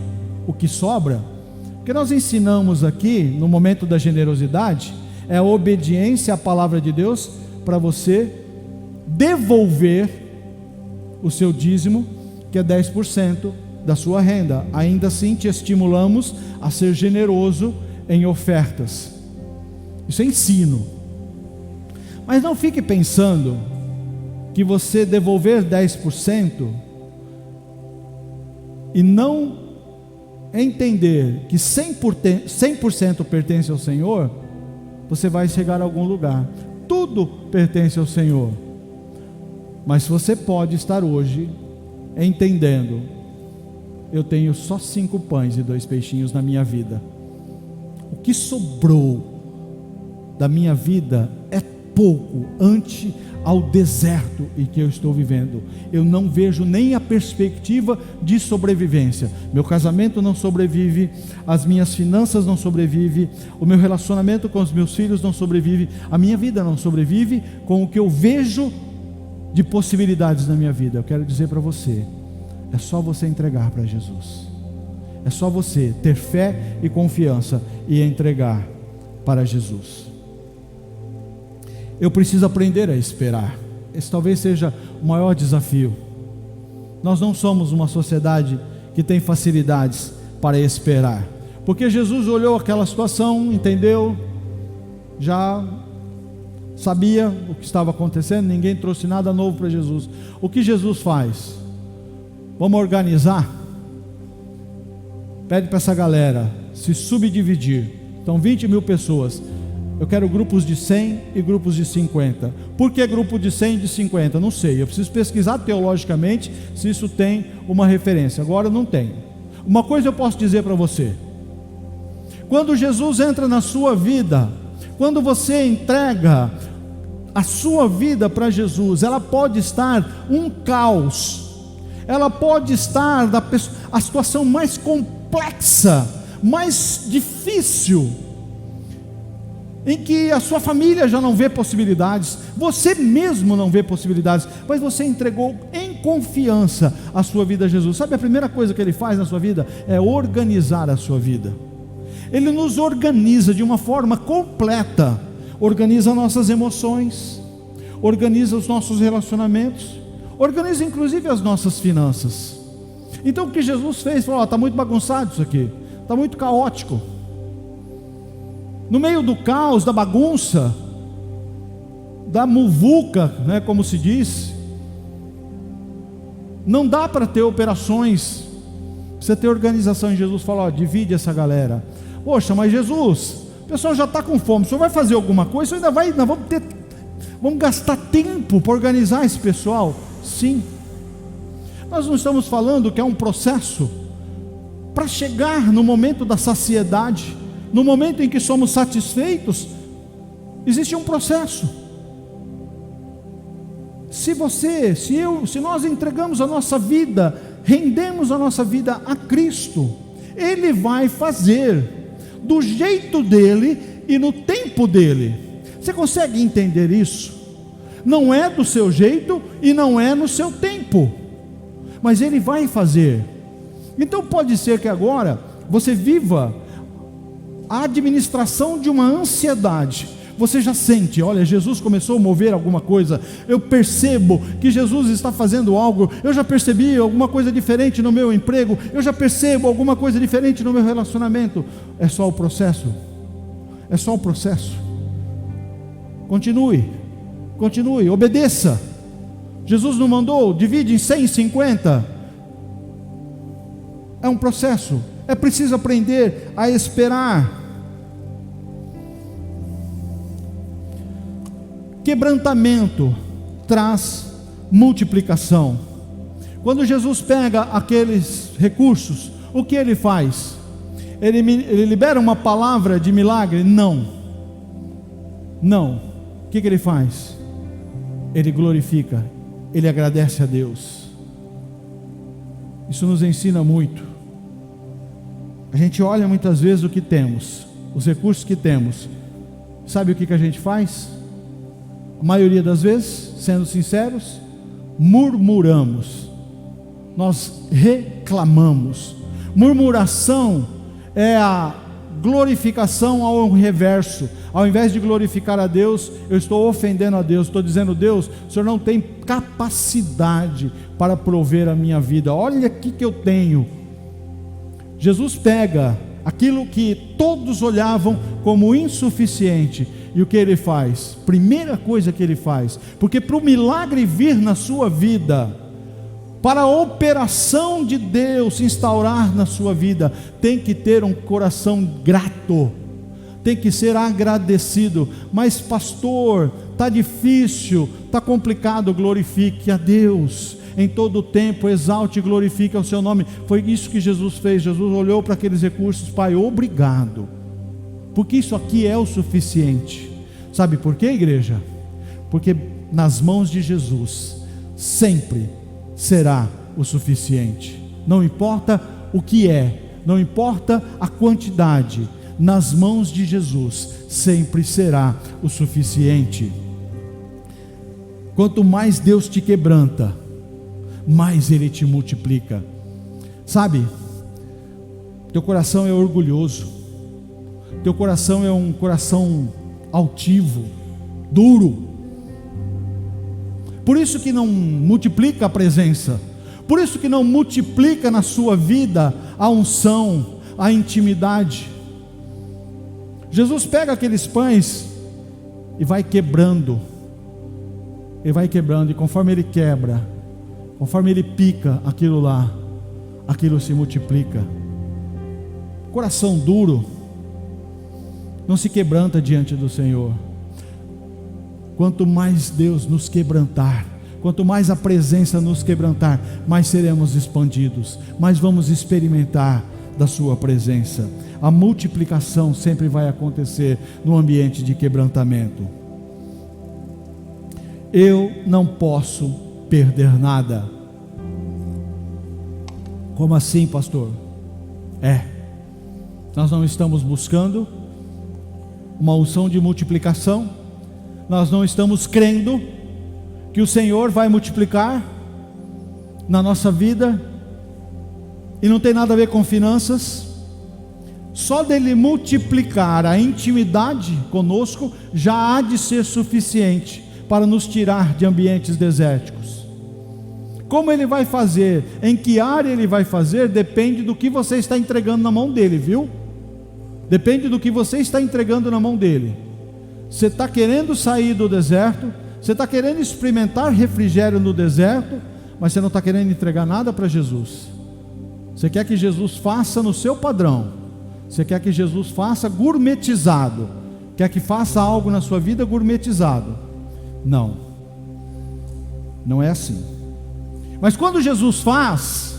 o que sobra. O que nós ensinamos aqui no momento da generosidade é a obediência à palavra de Deus, para você devolver o seu dízimo, que é 10% da sua renda. Ainda assim te estimulamos a ser generoso em ofertas. Isso é ensino. Mas não fique pensando que você devolver 10% e não entender que 100% pertence ao Senhor, você vai chegar a algum lugar. Tudo pertence ao Senhor. Mas você pode estar hoje entendendo: eu tenho só 5 pães e 2 peixinhos na minha vida. O que sobrou da minha vida é pouco ante ao deserto em que eu estou vivendo. Eu não vejo nem a perspectiva de sobrevivência. Meu casamento não sobrevive, as minhas finanças não sobrevivem, o meu relacionamento com os meus filhos não sobrevive, a minha vida não sobrevive com o que eu vejo de possibilidades na minha vida. Eu quero dizer para você: é só você entregar para Jesus. É só você ter fé e confiança e entregar para Jesus. Eu preciso aprender a esperar. Esse talvez seja o maior desafio. Nós não somos uma sociedade que tem facilidades para esperar, porque Jesus olhou aquela situação, entendeu, já sabia o que estava acontecendo, ninguém trouxe nada novo para Jesus. O que Jesus faz? Vamos organizar? Pede para essa galera se subdividir. Então 20.000 pessoas. Eu quero grupos de 100 e grupos de 50. Por que grupo de 100 e de 50? Não sei, eu preciso pesquisar teologicamente se isso tem uma referência. Agora não tem. Uma coisa eu posso dizer para você: quando Jesus entra na sua vida, quando você entrega a sua vida para Jesus, ela pode estar um caos, ela pode estar a situação mais complexa, mais difícil, em que a sua família já não vê possibilidades, você mesmo não vê possibilidades, mas você entregou em confiança a sua vida a Jesus. Sabe, a primeira coisa que Ele faz na sua vida é organizar a sua vida. Ele nos organiza de uma forma completa, organiza nossas emoções, organiza os nossos relacionamentos, organiza inclusive as nossas finanças. Então o que Jesus fez? Falou: está muito bagunçado isso aqui, está muito caótico. No meio do caos, da bagunça, da muvuca, né, como se diz, não dá para ter operações. Você ter organização em Jesus. Fala: divide essa galera. Poxa, mas Jesus, o pessoal já está com fome, o senhor vai fazer alguma coisa? Ainda vai, nós vamos gastar tempo para organizar esse pessoal? Sim. Nós não estamos falando que é um processo para chegar no momento da saciedade. No momento em que somos satisfeitos, existe um processo. Se nós entregamos a nossa vida, rendemos a nossa vida a Cristo, Ele vai fazer do jeito dele e no tempo dele. Você consegue entender isso? Não é do seu jeito e não é no seu tempo, mas Ele vai fazer. Então pode ser que agora você viva a administração de uma ansiedade. Você já sente: olha, Jesus começou a mover alguma coisa, eu percebo que Jesus está fazendo algo, eu já percebi alguma coisa diferente no meu emprego, eu já percebo alguma coisa diferente no meu relacionamento. É só o processo, é só o processo. Continue, obedeça. Jesus não mandou: divide em 100 e 50. É um processo, é preciso aprender a esperar. Quebrantamento traz multiplicação. Quando Jesus pega aqueles recursos, o que Ele faz? Ele libera uma palavra de milagre? Não. O que Ele faz? Ele glorifica, Ele agradece a Deus. Isso nos ensina muito. A gente olha muitas vezes o que temos, os recursos que temos. Sabe o que a gente faz? A maioria das vezes, sendo sinceros, murmuramos, nós reclamamos. Murmuração é a glorificação ao reverso. Ao invés de glorificar a Deus, eu estou ofendendo a Deus, estou dizendo: Deus, o Senhor não tem capacidade para prover a minha vida, olha aqui que eu tenho. Jesus pega aquilo que todos olhavam como insuficiente, e o que Ele faz? Primeira coisa que Ele faz, porque para o milagre vir na sua vida, para a operação de Deus se instaurar na sua vida, tem que ter um coração grato, tem que ser agradecido. Mas pastor, está difícil, está complicado. Glorifique a Deus em todo o tempo, exalte e glorifique ao seu nome. Foi isso que Jesus fez. Jesus olhou para aqueles recursos: Pai, obrigado, porque isso aqui é o suficiente. Sabe por quê, igreja? Porque nas mãos de Jesus sempre será o suficiente. Não importa o que é, não importa a quantidade, nas mãos de Jesus sempre será o suficiente. Quanto mais Deus te quebranta, mais Ele te multiplica. Sabe, teu coração é orgulhoso, teu coração é um coração altivo, duro. Por isso que não multiplica a presença, por isso que não multiplica na sua vida a unção, a intimidade. Jesus pega aqueles pães e vai quebrando, e conforme Ele quebra, conforme Ele pica aquilo lá, aquilo se multiplica. Coração duro não se quebranta diante do Senhor. Quanto mais Deus nos quebrantar, quanto mais a presença nos quebrantar, mais seremos expandidos, mais vamos experimentar da sua presença. A multiplicação sempre vai acontecer no ambiente de quebrantamento. Eu não posso perder nada. Como assim, pastor? Nós não estamos buscando uma unção de multiplicação, nós não estamos crendo que o Senhor vai multiplicar na nossa vida, e não tem nada a ver com finanças. Só dele multiplicar a intimidade conosco já há de ser suficiente para nos tirar de ambientes desérticos. Como ele vai fazer, em que área ele vai fazer, depende do que você está entregando na mão dele, viu? Depende do que você está entregando na mão dele. Você está querendo sair do deserto, você está querendo experimentar refrigério no deserto, mas você não está querendo entregar nada para Jesus. Você quer que Jesus faça no seu padrão, você quer que Jesus faça gourmetizado, quer que faça algo na sua vida gourmetizado. Não é assim. Mas quando Jesus faz,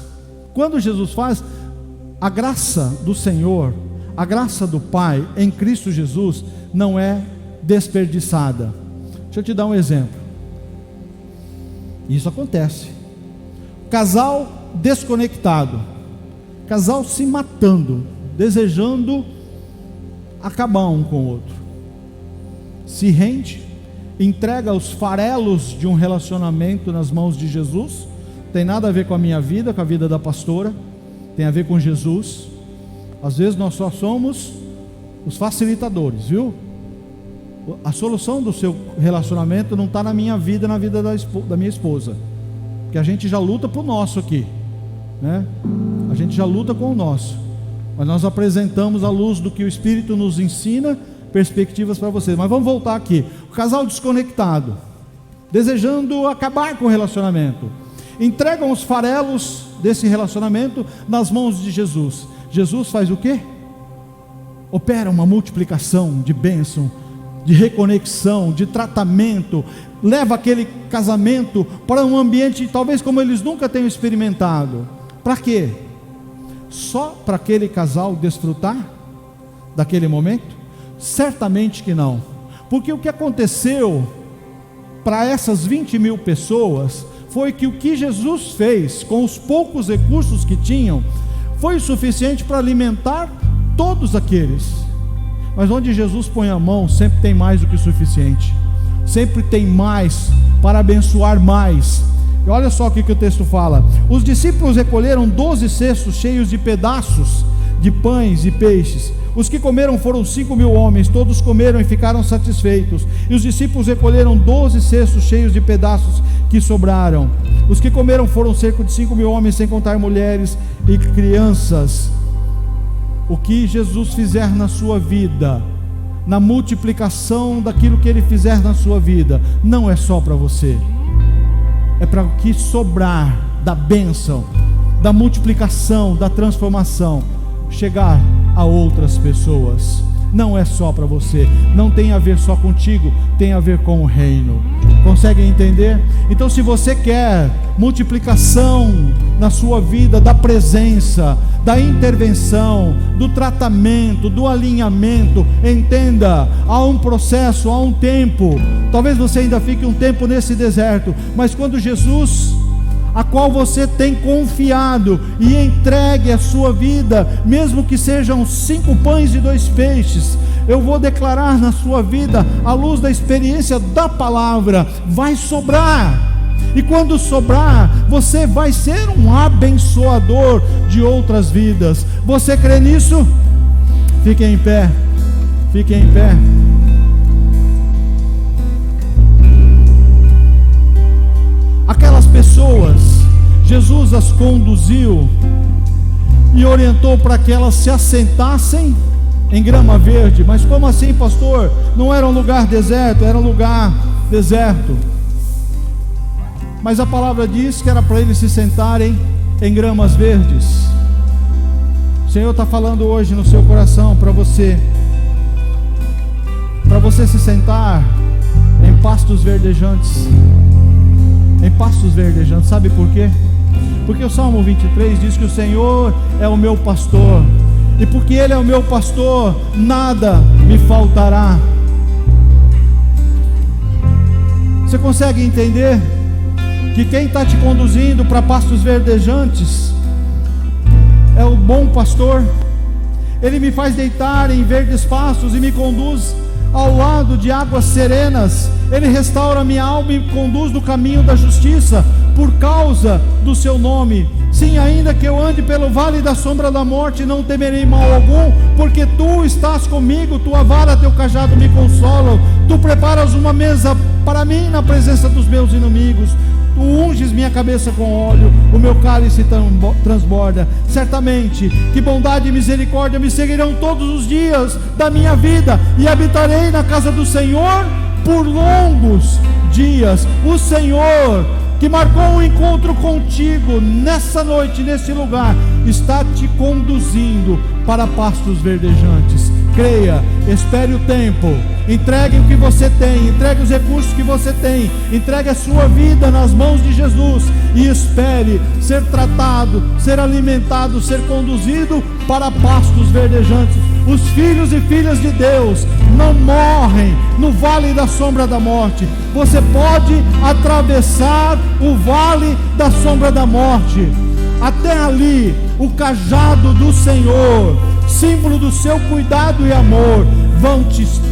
a graça do Senhor, a graça do Pai em Cristo Jesus não é desperdiçada. Deixa eu te dar um exemplo. Isso acontece. Casal desconectado, casal se matando, desejando acabar um com o outro, se rende, entrega os farelos de um relacionamento nas mãos de Jesus. Tem nada a ver com a minha vida, com a vida da pastora, tem a ver com Jesus. Às vezes nós só somos os facilitadores, viu? A solução do seu relacionamento não está na minha vida, na vida da minha esposa, porque a gente já luta para o nosso aqui, né? A gente já luta com o nosso, mas nós apresentamos à luz do que o Espírito nos ensina, perspectivas para vocês. Mas vamos voltar aqui. O casal desconectado, desejando acabar com o relacionamento, entregam os farelos desse relacionamento nas mãos de Jesus. Jesus faz o quê? Opera uma multiplicação de bênção, de reconexão, de tratamento, leva aquele casamento para um ambiente talvez como eles nunca tenham experimentado. Para quê? Só para aquele casal desfrutar daquele momento? Certamente que não, porque o que aconteceu para essas 20 mil pessoas foi que o que Jesus fez com os poucos recursos que tinham foi o suficiente para alimentar todos aqueles. Mas onde Jesus põe a mão, sempre tem mais do que o suficiente, sempre tem mais para abençoar mais. E olha só o que o texto fala: os discípulos recolheram 12 cestos cheios de pedaços de pães e peixes. Os que comeram foram 5.000 homens, todos comeram e ficaram satisfeitos. E os discípulos recolheram 12 cestos cheios de pedaços que sobraram. Os que comeram foram cerca de 5.000 homens, sem contar mulheres e crianças. O que Jesus fizer na sua vida, na multiplicação daquilo que Ele fizer na sua vida, não é só para você, é para o que sobrar da bênção, da multiplicação, da transformação, chegar a outras pessoas. Não é só para você, não tem a ver só contigo, tem a ver com o reino. Conseguem entender? Então, se você quer multiplicação na sua vida, da presença, da intervenção, do tratamento, do alinhamento, entenda, há um processo, há um tempo. Talvez você ainda fique um tempo nesse deserto, mas quando Jesus, a qual você tem confiado, e entregue a sua vida, mesmo que sejam 5 pães e 2 peixes, eu vou declarar na sua vida, à luz da experiência da palavra, vai sobrar. E quando sobrar, você vai ser um abençoador de outras vidas. Você crê nisso? Fiquem em pé, fiquem em pé. Aquelas pessoas, Jesus as conduziu e orientou para que elas se assentassem em grama verde. Mas como assim, pastor? Não era um lugar deserto, era um lugar deserto. Mas a palavra diz que era para eles se sentarem em gramas verdes. O Senhor está falando hoje no seu coração para você você se sentar em pastos verdejantes. Em pastos verdejantes, sabe por quê? Porque o Salmo 23 diz que o Senhor é o meu pastor, e porque Ele é o meu pastor, nada me faltará. Você consegue entender que quem está te conduzindo para pastos verdejantes é o bom pastor? Ele me faz deitar em verdes pastos e me conduz ao lado de águas serenas. Ele restaura minha alma e me conduz no caminho da justiça, por causa do seu nome. Sim, ainda que eu ande pelo vale da sombra da morte, não temerei mal algum, porque tu estás comigo, tua vara, teu cajado me consolam. Tu preparas uma mesa para mim na presença dos meus inimigos. Tu unges minha cabeça com óleo, o meu cálice transborda. Certamente que bondade e misericórdia me seguirão todos os dias da minha vida, e habitarei na casa do Senhor por longos dias. O Senhor, que marcou um encontro contigo nessa noite, nesse lugar, está te conduzindo para pastos verdejantes. Creia, espere o tempo, entregue o que você tem, entregue os recursos que você tem, entregue a sua vida nas mãos de Jesus e espere ser tratado, ser alimentado, ser conduzido para pastos verdejantes. Os filhos e filhas de Deus não morrem no vale da sombra da morte. Você pode atravessar o vale da sombra da morte. Até ali, o cajado do Senhor, símbolo do seu cuidado e amor, vão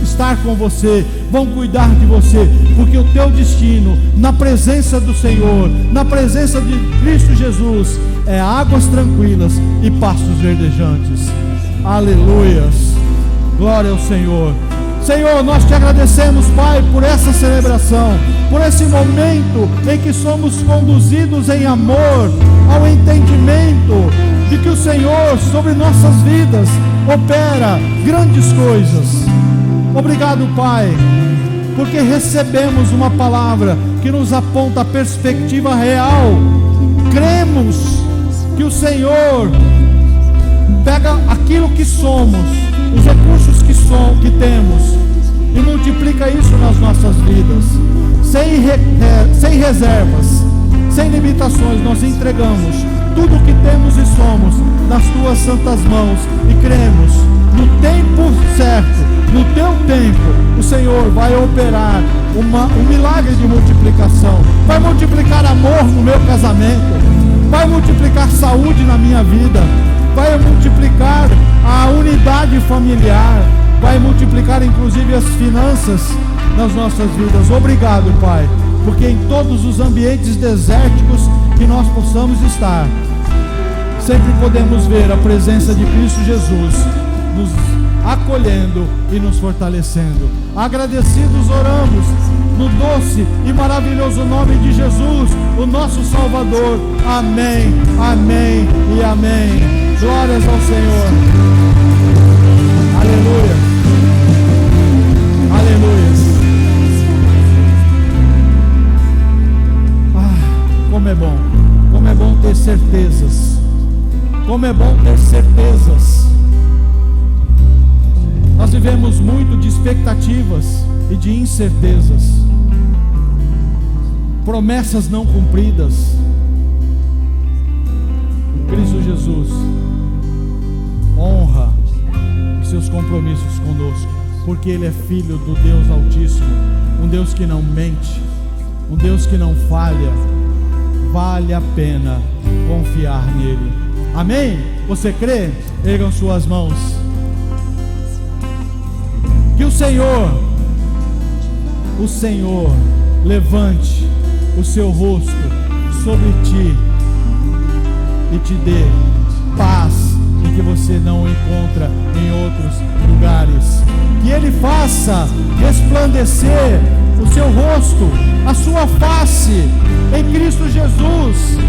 estar com você, vão cuidar de você, porque o teu destino, na presença do Senhor, na presença de Cristo Jesus, é águas tranquilas e pastos verdejantes. Aleluias, glória ao Senhor. Senhor, nós te agradecemos, Pai, por essa celebração, por esse momento em que somos conduzidos em amor ao entendimento de que o Senhor sobre nossas vidas opera grandes coisas. Obrigado, Pai, porque recebemos uma palavra que nos aponta a perspectiva real. Cremos que o Senhor pega aquilo que somos, os recursos que temos, e multiplica isso nas nossas vidas, sem reservas, sem limitações. Nós entregamos tudo o que temos e somos nas tuas santas mãos e cremos no tempo certo, no teu tempo, o Senhor vai operar um milagre de multiplicação. Vai multiplicar amor no meu casamento, vai multiplicar saúde na minha vida, vai multiplicar a unidade familiar, vai multiplicar inclusive as finanças nas nossas vidas. Obrigado, Pai, porque em todos os ambientes desérticos que nós possamos estar, sempre podemos ver a presença de Cristo Jesus nos acolhendo e nos fortalecendo. Agradecidos oramos no doce e maravilhoso nome de Jesus, o nosso Salvador. Amém, amém e amém. Glórias ao Senhor. Aleluia, aleluia. Como é bom ter certezas, como é bom ter certezas. Nós vivemos muito de expectativas e de incertezas, promessas não cumpridas. Cristo Jesus honra os seus compromissos conosco, porque Ele é Filho do Deus Altíssimo, um Deus que não mente, um Deus que não falha. Vale a pena confiar nele. Amém? Você crê? Ergam suas mãos. Que o Senhor levante o seu rosto sobre ti e te dê paz em que você não encontra em outros lugares. Que Ele faça resplandecer o seu rosto, a sua face em Cristo Jesus.